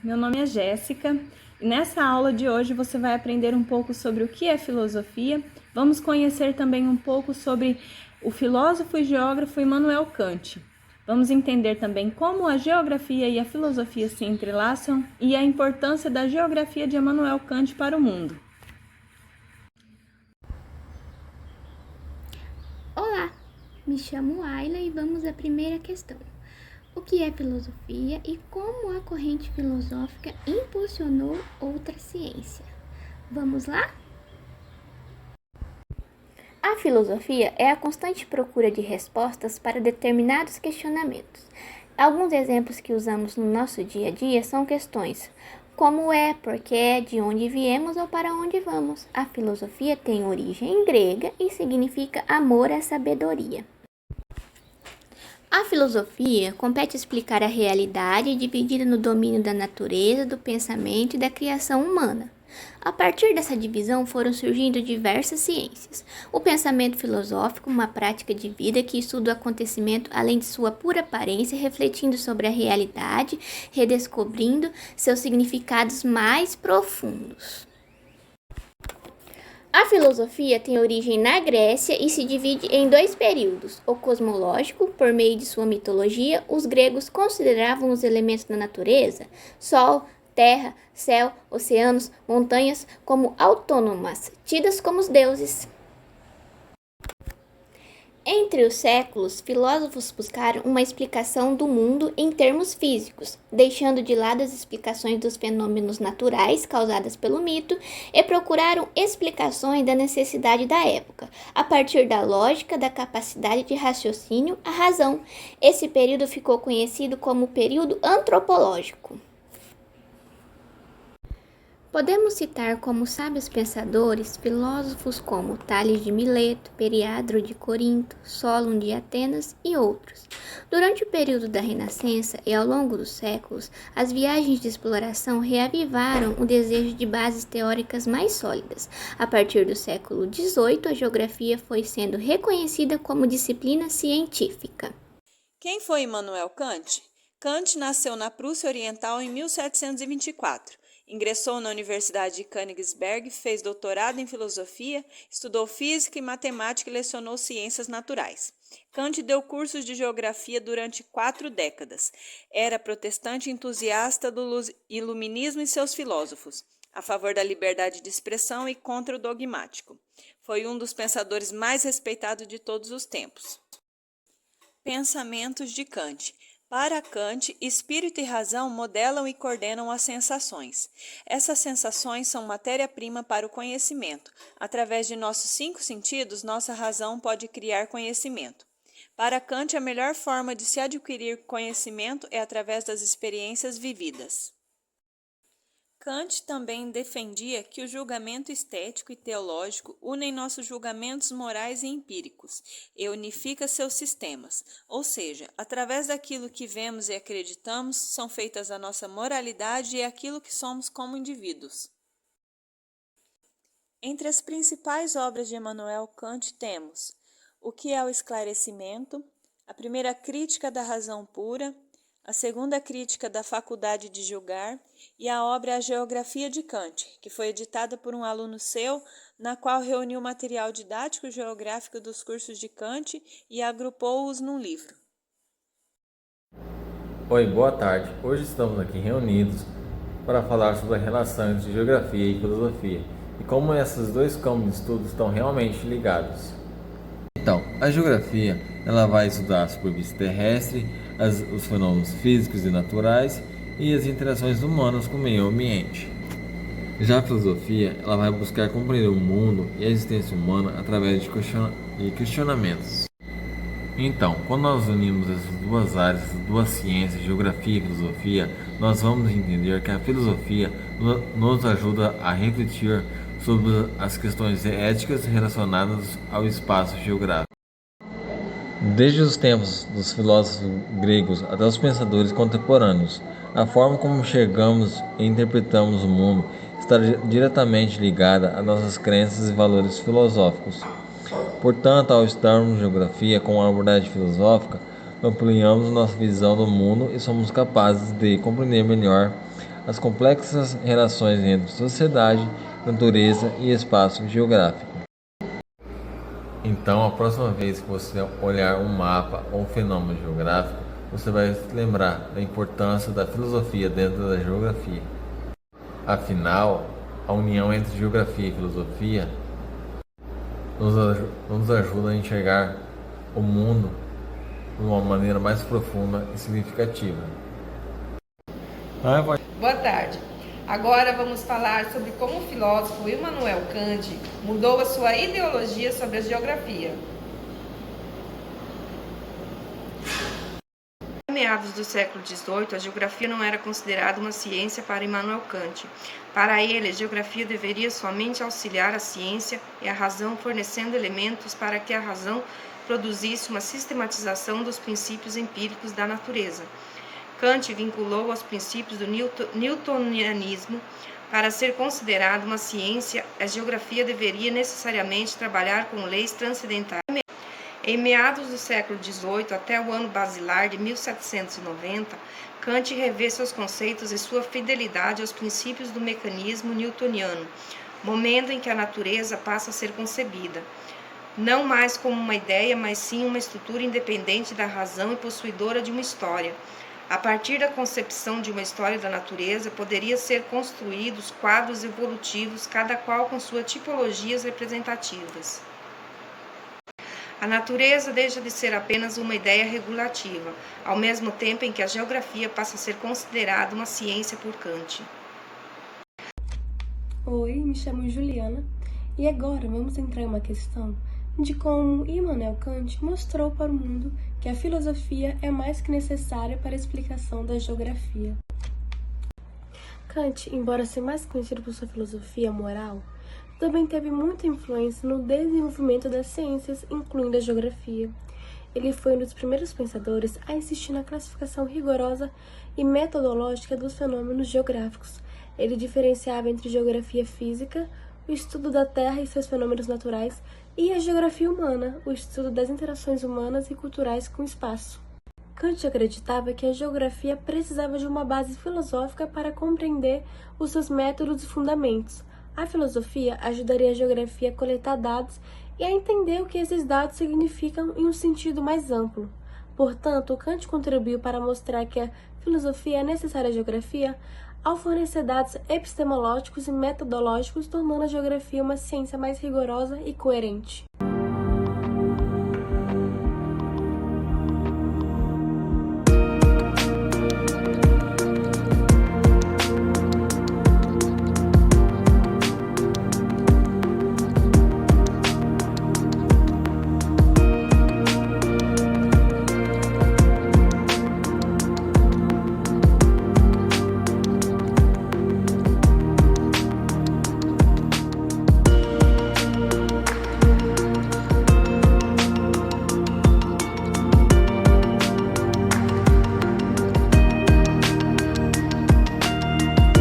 Meu nome é Jéssica e nessa aula de hoje você vai aprender um pouco sobre o que é filosofia. Vamos conhecer também um pouco sobre o filósofo e geógrafo Immanuel Kant. Vamos entender também como a geografia e a filosofia se entrelaçam e a importância da geografia de Immanuel Kant para o mundo. Olá, me chamo Ayla e vamos à primeira questão. O que é filosofia e como a corrente filosófica impulsionou outra ciência? Vamos lá? A filosofia é a constante procura de respostas para determinados questionamentos. Alguns exemplos que usamos no nosso dia a dia são questões como é, porquê, de onde viemos ou para onde vamos. A filosofia tem origem grega e significa amor à sabedoria. A filosofia compete explicar a realidade dividida no domínio da natureza, do pensamento e da criação humana. A partir dessa divisão foram surgindo diversas ciências. O pensamento filosófico, uma prática de vida que estuda o acontecimento além de sua pura aparência, refletindo sobre a realidade, redescobrindo seus significados mais profundos. A filosofia tem origem na Grécia e se divide em dois períodos. O cosmológico, por meio de sua mitologia, os gregos consideravam os elementos da natureza, sol, terra, céu, oceanos, montanhas, como autônomas, tidas como os deuses. Entre os séculos, filósofos buscaram uma explicação do mundo em termos físicos, deixando de lado as explicações dos fenômenos naturais causadas pelo mito e procuraram explicações da necessidade da época, a partir da lógica, da capacidade de raciocínio, a razão. Esse período ficou conhecido como período antropológico. Podemos citar como sábios pensadores filósofos como Tales de Mileto, Periandro de Corinto, Solon de Atenas e outros. Durante o período da Renascença e ao longo dos séculos, as viagens de exploração reavivaram o desejo de bases teóricas mais sólidas. A partir do século XVIII, a geografia foi sendo reconhecida como disciplina científica. Quem foi Immanuel Kant? Kant nasceu na Prússia Oriental em 1724. Ingressou na Universidade de Königsberg, fez doutorado em filosofia, estudou física e matemática e lecionou ciências naturais. Kant deu cursos de geografia durante 4 décadas. Era protestante entusiasta do iluminismo e seus filósofos, a favor da liberdade de expressão e contra o dogmático. Foi um dos pensadores mais respeitados de todos os tempos. Pensamentos de Kant. Para Kant, espírito e razão modelam e coordenam as sensações. Essas sensações são matéria-prima para o conhecimento. Através de nossos 5 sentidos, nossa razão pode criar conhecimento. Para Kant, a melhor forma de se adquirir conhecimento é através das experiências vividas. Kant também defendia que o julgamento estético e teológico unem nossos julgamentos morais e empíricos e unifica seus sistemas, ou seja, através daquilo que vemos e acreditamos, são feitas a nossa moralidade e aquilo que somos como indivíduos. Entre as principais obras de Immanuel Kant temos O que é o esclarecimento, a primeira crítica da razão pura, a segunda crítica da faculdade de julgar e a obra A Geografia de Kant, que foi editada por um aluno seu, na qual reuniu o material didático geográfico dos cursos de Kant e agrupou-os num livro. Oi, boa tarde. Hoje estamos aqui reunidos para falar sobre a relação entre geografia e filosofia e como esses dois campos de estudo estão realmente ligados. Então, a geografia ela vai estudar a superfície terrestre, os fenômenos físicos e naturais e as interações humanas com o meio ambiente. Já a filosofia ela vai buscar compreender o mundo e a existência humana através de questionamentos. Então, quando nós unimos essas duas áreas, essas duas ciências, geografia e filosofia, nós vamos entender que a filosofia nos ajuda a refletir sobre as questões éticas relacionadas ao espaço geográfico. Desde os tempos dos filósofos gregos até os pensadores contemporâneos, a forma como enxergamos e interpretamos o mundo está diretamente ligada a nossas crenças e valores filosóficos. Portanto, ao estudarmos geografia com uma abordagem filosófica, ampliamos nossa visão do mundo e somos capazes de compreender melhor as complexas relações entre sociedade, natureza e espaço geográfico. Então, a próxima vez que você olhar um mapa ou um fenômeno geográfico, você vai lembrar da importância da filosofia dentro da geografia. Afinal, a união entre geografia e filosofia nos ajuda a enxergar o mundo de uma maneira mais profunda e significativa. Boa tarde. Agora vamos falar sobre como o filósofo Immanuel Kant mudou a sua ideologia sobre a geografia. Em meados do século XVIII, a geografia não era considerada uma ciência para Immanuel Kant. Para ele, a geografia deveria somente auxiliar a ciência e a razão, fornecendo elementos para que a razão produzisse uma sistematização dos princípios empíricos da natureza. Kant vinculou aos princípios do newtonianismo. Para ser considerada uma ciência, a geografia deveria necessariamente trabalhar com leis transcendentais. Em meados do século XVIII até o ano basilar de 1790, Kant revê seus conceitos e sua fidelidade aos princípios do mecanismo newtoniano, momento em que a natureza passa a ser concebida, não mais como uma ideia, mas sim uma estrutura independente da razão e possuidora de uma história. A partir da concepção de uma história da natureza, poderia ser construídos quadros evolutivos, cada qual com suas tipologias representativas. A natureza deixa de ser apenas uma ideia regulativa, ao mesmo tempo em que a geografia passa a ser considerada uma ciência por Kant. Oi, me chamo Juliana e agora vamos entrar em uma questão de como Immanuel Kant mostrou para o mundo que a filosofia é mais que necessária para a explicação da geografia. Kant, embora ser mais conhecido por sua filosofia moral, também teve muita influência no desenvolvimento das ciências, incluindo a geografia. Ele foi um dos primeiros pensadores a insistir na classificação rigorosa e metodológica dos fenômenos geográficos. Ele diferenciava entre geografia física, o estudo da Terra e seus fenômenos naturais, e a geografia humana, o estudo das interações humanas e culturais com o espaço. Kant acreditava que a geografia precisava de uma base filosófica para compreender os seus métodos e fundamentos. A filosofia ajudaria a geografia a coletar dados e a entender o que esses dados significam em um sentido mais amplo. Portanto, Kant contribuiu para mostrar que a filosofia é necessária à geografia ao fornecer dados epistemológicos e metodológicos, tornando a geografia uma ciência mais rigorosa e coerente.